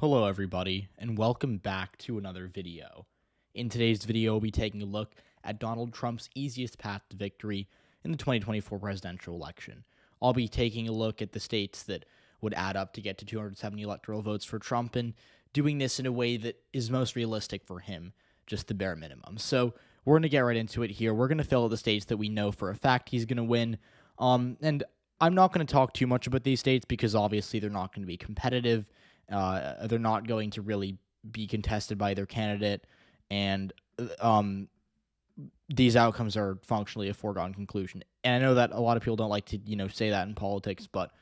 Hello everybody, and welcome back to another video. In today's video, we'll be taking a look at Donald Trump's easiest path to victory in the 2024 presidential election. I'll be taking a look at the states that would add up to get to 270 electoral votes for Trump and doing this in a way that is most realistic for him, just the bare minimum. So we're going to get right into it here. We're going to fill out the states that we know for a fact he's going to win, and I'm not going to talk too much about these states because obviously they're not going to be competitive. They're not going to really be contested by their candidate, and these outcomes are functionally a foregone conclusion. And I know that a lot of people don't like to, say that in politics, but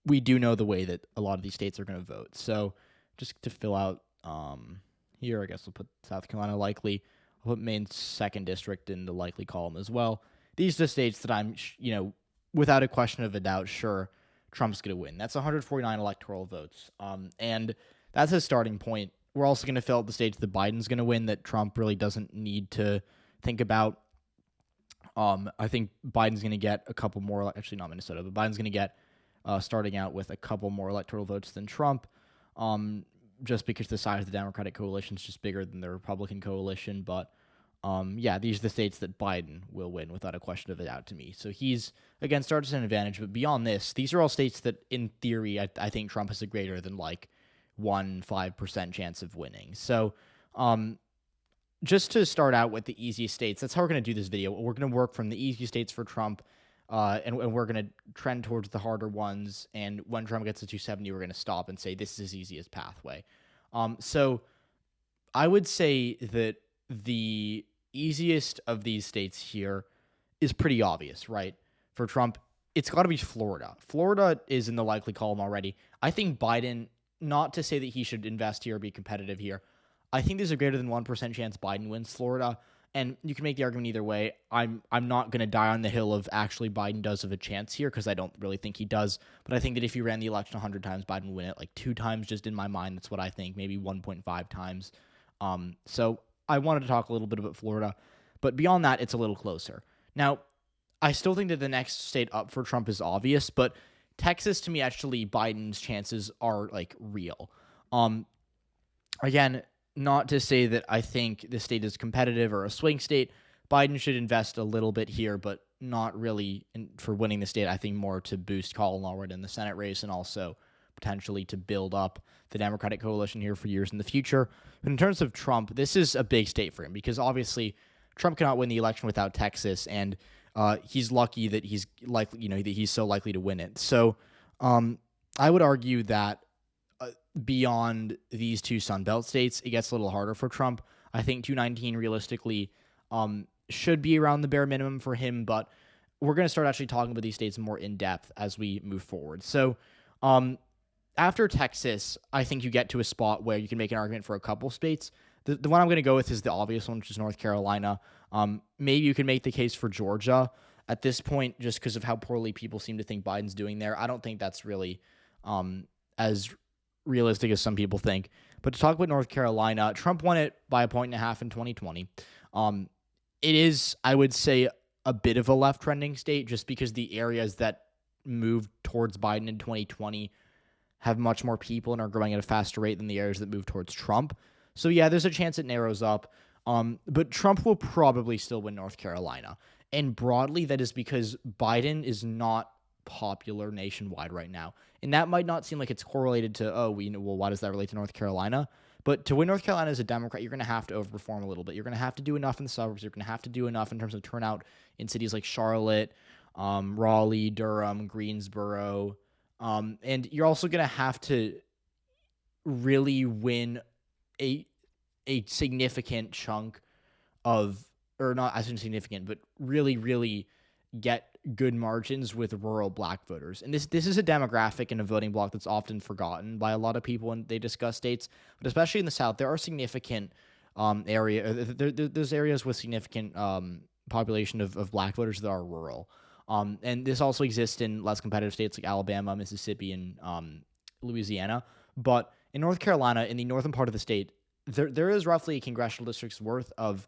we do know the way that a lot of these states are going to vote. So just to fill out here, I guess we'll put South Carolina likely. I'll put Maine's 2nd district in the likely column as well. These are the states that I'm, without a question of a doubt, sure Trump's going to win. That's 149 electoral votes. And that's his starting point. We're also going to fill out the states that Biden's going to win that Trump really doesn't need to think about. I think Biden's going to get a couple more, actually not Minnesota, but Biden's going to get starting out with a couple more electoral votes than Trump, just because the size of the Democratic coalition is just bigger than the Republican coalition. But these are the states that Biden will win without a question of a doubt to me. So he's, again, starts at an advantage. But beyond this, these are all states that, in theory, I think Trump has a greater than 5% chance of winning. So just to start out with the easiest states, that's how we're going to do this video. We're going to work from the easiest states for Trump, and we're going to trend towards the harder ones. And when Trump gets to 270, we're going to stop and say this is his easiest pathway. So I would say that the easiest of these states here is pretty obvious, right? For Trump, it's got to be Florida. Florida is in the likely column already. I think Biden, not to say that he should invest here or be competitive here, I think there's a greater than 1% chance Biden wins Florida. And you can make the argument either way. I'm not going to die on the hill of actually Biden does have a chance here because I don't really think he does. But I think that if you ran the election 100 times, Biden would win it 2 times, just in my mind. That's what I think, maybe 1.5 times. So I wanted to talk a little bit about Florida, but beyond that, it's a little closer. Now, I still think that the next state up for Trump is obvious, but Texas, to me, actually, Biden's chances are real. Again, not to say that I think the state is competitive or a swing state. Biden should invest a little bit here, but not really for winning the state. I think more to boost Colin Allred in the Senate race and also potentially to build up the Democratic coalition here for years in the future. But in terms of Trump, this is a big state for him because obviously Trump cannot win the election without Texas, and he's lucky that he's likely, that he's so likely to win it. So I would argue that beyond these two Sunbelt states, it gets a little harder for Trump. I think 219 realistically should be around the bare minimum for him, but we're going to start actually talking about these states more in depth as we move forward. So after Texas, I think you get to a spot where you can make an argument for a couple states. The one I'm going to go with is the obvious one, which is North Carolina. Maybe you can make the case for Georgia at this point just because of how poorly people seem to think Biden's doing there. I don't think that's really as realistic as some people think. But to talk about North Carolina, Trump won it by 1.5 in 2020. It is, I would say, a bit of a left-trending state just because the areas that moved towards Biden in 2020 have much more people and are growing at a faster rate than the areas that move towards Trump. So yeah, there's a chance it narrows up. But Trump will probably still win North Carolina. And broadly, that is because Biden is not popular nationwide right now. And that might not seem like it's correlated to, why does that relate to North Carolina? But to win North Carolina as a Democrat, you're going to have to overperform a little bit. You're going to have to do enough in the suburbs. You're going to have to do enough in terms of turnout in cities like Charlotte, Raleigh, Durham, Greensboro. And you're also going to have to really win a significant chunk of, or not as insignificant, but really, really get good margins with rural black voters. And this is a demographic and a voting bloc that's often forgotten by a lot of people when they discuss states, but especially in the South, there are significant there's areas with significant population of black voters that are rural. And this also exists in less competitive states like Alabama, Mississippi, and Louisiana. But in North Carolina, in the northern part of the state, there is roughly a congressional district's worth of,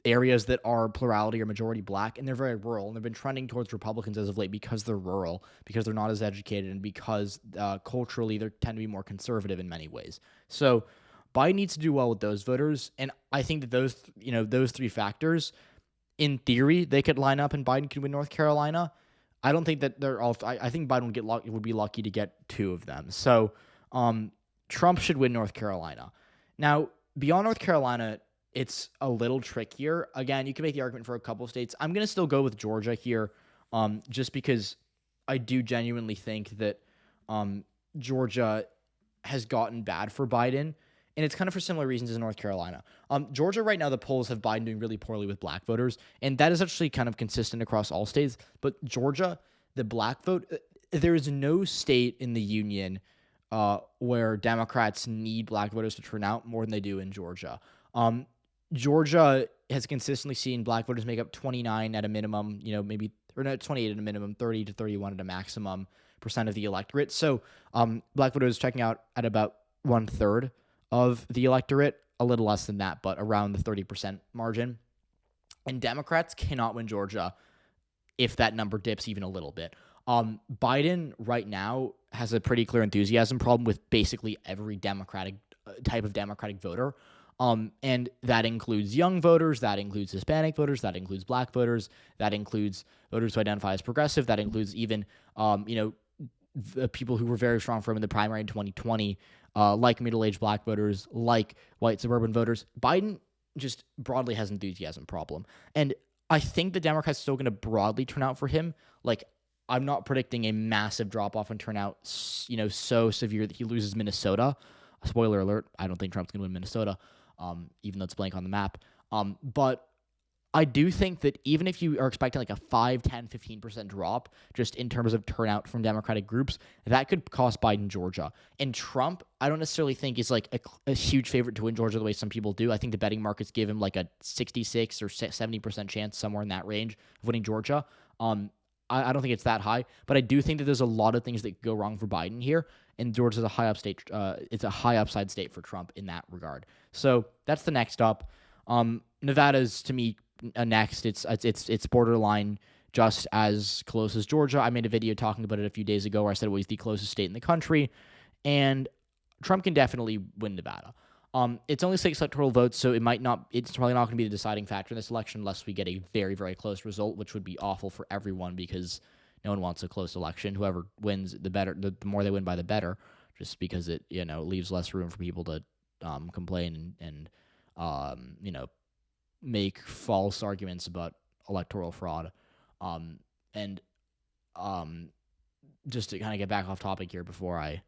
areas that are plurality or majority black, and they're very rural, and they've been trending towards Republicans as of late because they're rural, because they're not as educated, and because culturally they tend to be more conservative in many ways. So Biden needs to do well with those voters, and I think that those three factors, in theory, they could line up and Biden could win North Carolina. I don't think that they're all. I think Biden would be lucky to get two of them. So Trump should win North Carolina. Now, beyond North Carolina, it's a little trickier. Again, you can make the argument for a couple states. I'm going to still go with Georgia here, just because I do genuinely think that Georgia has gotten bad for Biden, and it's kind of for similar reasons as North Carolina. Georgia right now, the polls have Biden doing really poorly with black voters, and that is actually kind of consistent across all states. But Georgia, the black vote, there is no state in the union where Democrats need black voters to turn out more than they do in Georgia. Georgia has consistently seen black voters make up 29 at a minimum, maybe, or not 28 at a minimum, 30 to 31 at a maximum % of the electorate. So black voters checking out at about 1/3 of the electorate, a little less than that, but around the 30% margin. And Democrats cannot win Georgia if that number dips even a little bit. Biden right now has a pretty clear enthusiasm problem with basically every type of Democratic voter. And that includes young voters, that includes Hispanic voters, that includes black voters, that includes voters who identify as progressive, that includes even, the people who were very strong for him in the primary in 2020, like middle-aged black voters, like white suburban voters. Biden just broadly has an enthusiasm problem. And I think the Democrats are still going to broadly turn out for him. Like, I'm not predicting a massive drop-off in turnout, so severe that he loses Minnesota. Spoiler alert, I don't think Trump's going to win Minnesota, even though it's blank on the map. But I do think that even if you are expecting like a 5, 10, 15% drop just in terms of turnout from Democratic groups, that could cost Biden Georgia. And Trump, I don't necessarily think is like a huge favorite to win Georgia the way some people do. I think the betting markets give him like a 66 or 70% chance, somewhere in that range, of winning Georgia. I don't think it's that high, but I do think that there's a lot of things that go wrong for Biden here, and Georgia's a high upside state for Trump in that regard. So that's the next up. Nevada's, to me, next. It's borderline just as close as Georgia. I made a video talking about it a few days ago where I said it was the closest state in the country, and Trump can definitely win Nevada. It's only 6 electoral votes, so it's probably not going to be the deciding factor in this election unless we get a very, very close result, which would be awful for everyone because no one wants a close election. Whoever wins, the better. The more they win by, the better, just because it leaves less room for people to complain and make false arguments about electoral fraud. Just to kind of get back off topic here before I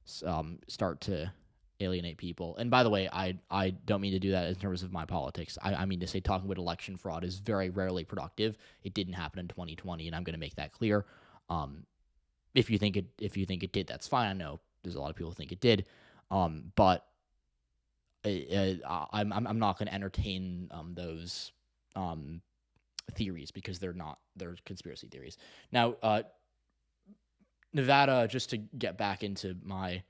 start to alienate people. And by the way, I don't mean to do that in terms of my politics. I mean to say talking about election fraud is very rarely productive. It didn't happen in 2020, and I'm going to make that clear. If you think it did, that's fine. I know there's a lot of people who think it did, but I'm not going to entertain those theories because they're conspiracy theories. Now, Nevada, just to get back into my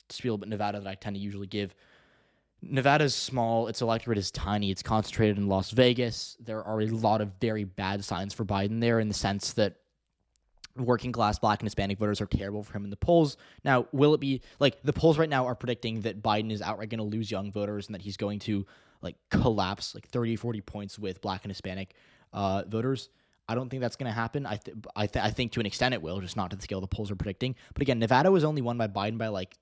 spiel about Nevada that I tend to usually give. Nevada's small, its electorate is tiny, it's concentrated in Las Vegas. There are a lot of very bad signs for Biden there in the sense that working class black and Hispanic voters are terrible for him in the polls. Now, will it be, like, the polls right now are predicting that Biden is outright going to lose young voters and that he's going to, like, collapse, like, 30, 40 points with black and Hispanic voters. I don't think that's going to happen. I think to an extent it will, just not to the scale the polls are predicting. But again, Nevada was only won by Biden by, like,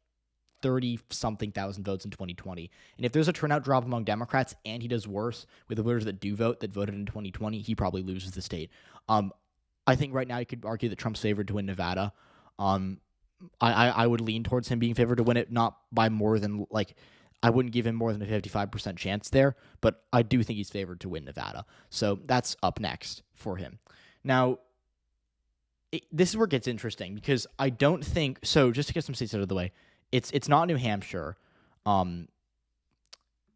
30-something thousand votes in 2020. And if there's a turnout drop among Democrats and he does worse with the voters that voted in 2020, he probably loses the state. I think right now you could argue that Trump's favored to win Nevada. I would lean towards him being favored to win it, not by more than, like, I wouldn't give him more than a 55% chance there, but I do think he's favored to win Nevada. So that's up next for him. Now, this is where it gets interesting because I don't think, so just to get some states out of the way, it's not New Hampshire.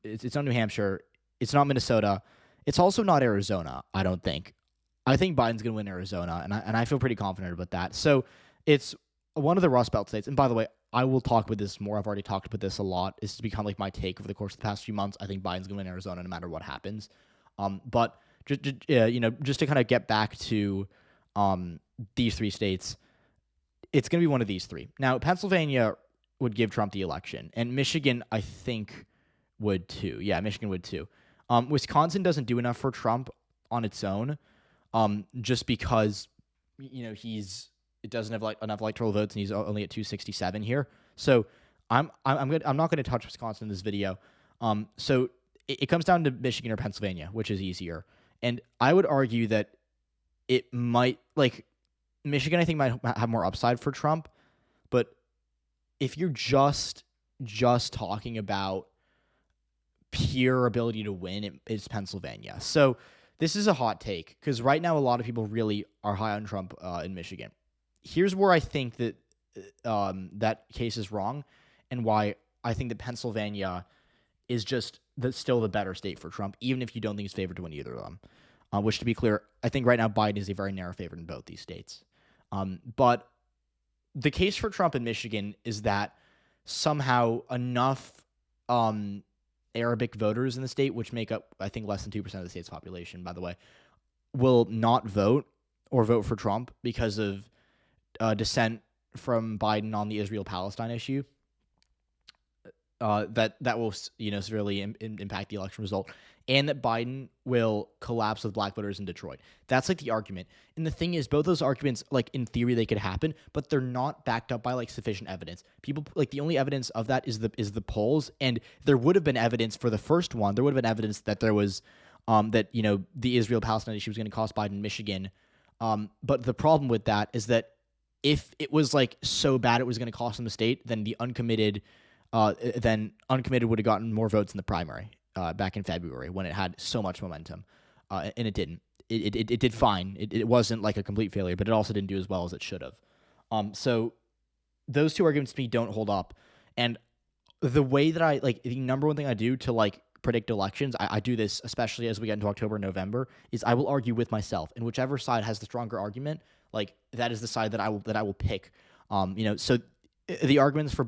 It's not New Hampshire. It's not Minnesota. It's also not Arizona, I don't think. I think Biden's going to win Arizona, and I feel pretty confident about that. So it's one of the Rust Belt states. And by the way, I will talk about this more. I've already talked about this a lot. It's become like my take over the course of the past few months. I think Biden's going to win Arizona no matter what happens. But just to kind of get back to these three states, it's going to be one of these three. Now, Pennsylvania would give Trump the election, and Michigan, I think, would too. Yeah, Michigan would too. Wisconsin doesn't do enough for Trump on its own, just because it doesn't have enough electoral votes, and he's only at 267 here. So I'm not going to touch Wisconsin in this video. So it comes down to Michigan or Pennsylvania, which is easier. And I would argue that it might Michigan, I think, might have more upside for Trump, but if you're just talking about pure ability to win, it's Pennsylvania. So this is a hot take because right now a lot of people really are high on Trump in Michigan. Here's where I think that that case is wrong, and why I think that Pennsylvania is just still the better state for Trump, even if you don't think he's favored to win either of them. Which, to be clear, I think right now Biden is a very narrow favorite in both these states. But the case for Trump in Michigan is that somehow enough Arabic voters in the state, which make up, I think, less than 2% of the state's population, by the way, will not vote or vote for Trump because of dissent from Biden on the Israel-Palestine issue. That will severely impact the election result, and that Biden will collapse with black voters in Detroit. That's the argument. And the thing is, both those arguments, in theory, they could happen, but they're not backed up by sufficient evidence. People the only evidence of that is the polls, and there would have been evidence for the first one. There would have been evidence that there was that the Israel-Palestine issue was going to cost Biden Michigan. But the problem with that is that if it was so bad it was going to cost him the state, then the uncommitted would have gotten more votes in the primary back in February when it had so much momentum, and it didn't. It did fine. It wasn't a complete failure, but it also didn't do as well as it should have. So those two arguments to me don't hold up. And the way that the number one thing I do to predict elections, I do this especially as we get into October and November, is I will argue with myself, and whichever side has the stronger argument, that is the side that I will pick. So the arguments for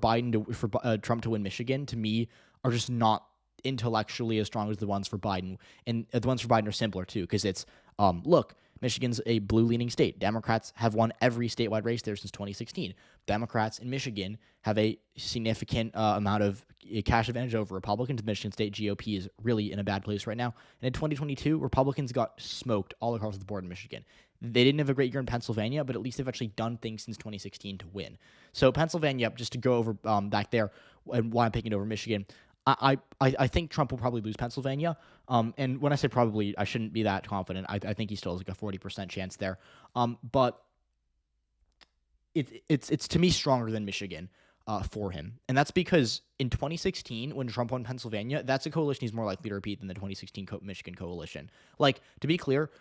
Trump to win Michigan, to me, are just not intellectually as strong as the ones for Biden. And the ones for Biden are simpler, too, because it's, look, Michigan's a blue-leaning state. Democrats have won every statewide race there since 2016. Democrats in Michigan have a significant amount of cash advantage over Republicans. The Michigan State GOP is really in a bad place right now. And in 2022, Republicans got smoked all across the board in Michigan. They didn't have a great year in Pennsylvania, but at least they've actually done things since 2016 to win. So Pennsylvania, just to go over back there, and why I'm picking it over Michigan, I think Trump will probably lose Pennsylvania. And when I say probably, I shouldn't be that confident. I think he still has a 40% chance there. But it's to me stronger than Michigan for him. And that's because in 2016, when Trump won Pennsylvania, that's a coalition he's more likely to repeat than the 2016 Michigan coalition. To be clear,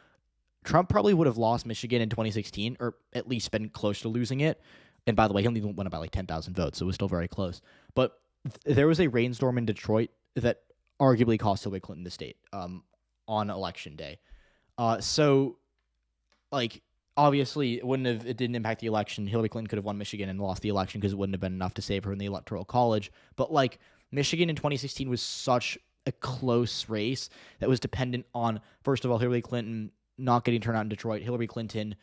Trump probably would have lost Michigan in 2016, or at least been close to losing it. And by the way, he only won it by 10,000 votes, so it was still very close. But there was a rainstorm in Detroit that arguably cost Hillary Clinton the state on election day. So obviously, it didn't impact the election. Hillary Clinton could have won Michigan and lost the election because it wouldn't have been enough to save her in the Electoral College. But Michigan in 2016 was such a close race that was dependent on, first of all, Hillary Clinton not getting turnout in Detroit, Hillary Clinton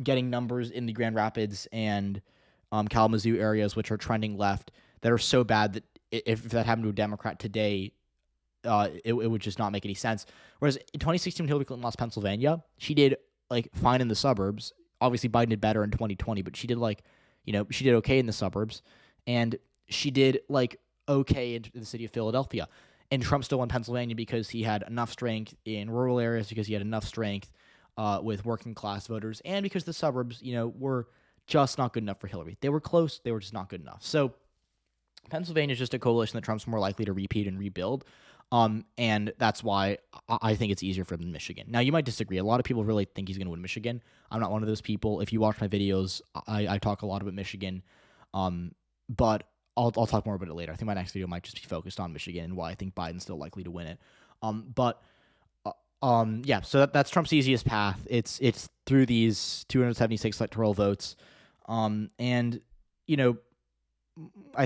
getting numbers in the Grand Rapids and Kalamazoo areas, which are trending left, that are so bad that if that happened to a Democrat today, it would just not make any sense. Whereas in 2016, when Hillary Clinton lost Pennsylvania, she did fine in the suburbs. Obviously, Biden did better in 2020, but she did she did okay in the suburbs, and she did okay in the city of Philadelphia. And Trump still won Pennsylvania because he had enough strength in rural areas, because he had enough strength with working class voters, and because the suburbs, were just not good enough for Hillary. They were close, they were just not good enough. So Pennsylvania is just a coalition that Trump's more likely to repeat and rebuild. And that's why I think it's easier for him than Michigan. Now, you might disagree. A lot of people really think he's going to win Michigan. I'm not one of those people. If you watch my videos, I talk a lot about Michigan. But I'll talk more about it later. I think my next video might just be focused on Michigan and why I think Biden's still likely to win it. So that's Trump's easiest path. It's through these 276 electoral votes. I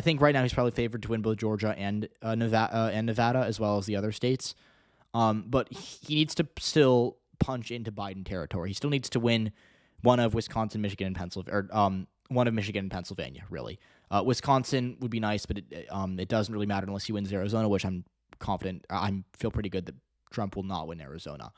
think right now he's probably favored to win both Georgia and Nevada, as well as the other states. But he needs to still punch into Biden territory. He still needs to win one of Wisconsin, Michigan, and Pennsylvania, or one of Michigan and Pennsylvania, really. Wisconsin would be nice, but it doesn't really matter unless he wins Arizona, which I'm confident. I feel pretty good that Trump will not win Arizona.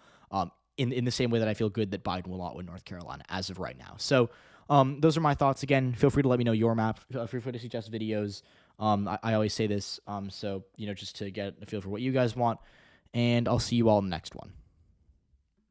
In the same way that I feel good that Biden will not win North Carolina as of right now. So those are my thoughts. Again, feel free to let me know your map. Feel free to suggest videos. I always say this, so just to get a feel for what you guys want. And I'll see you all in the next one.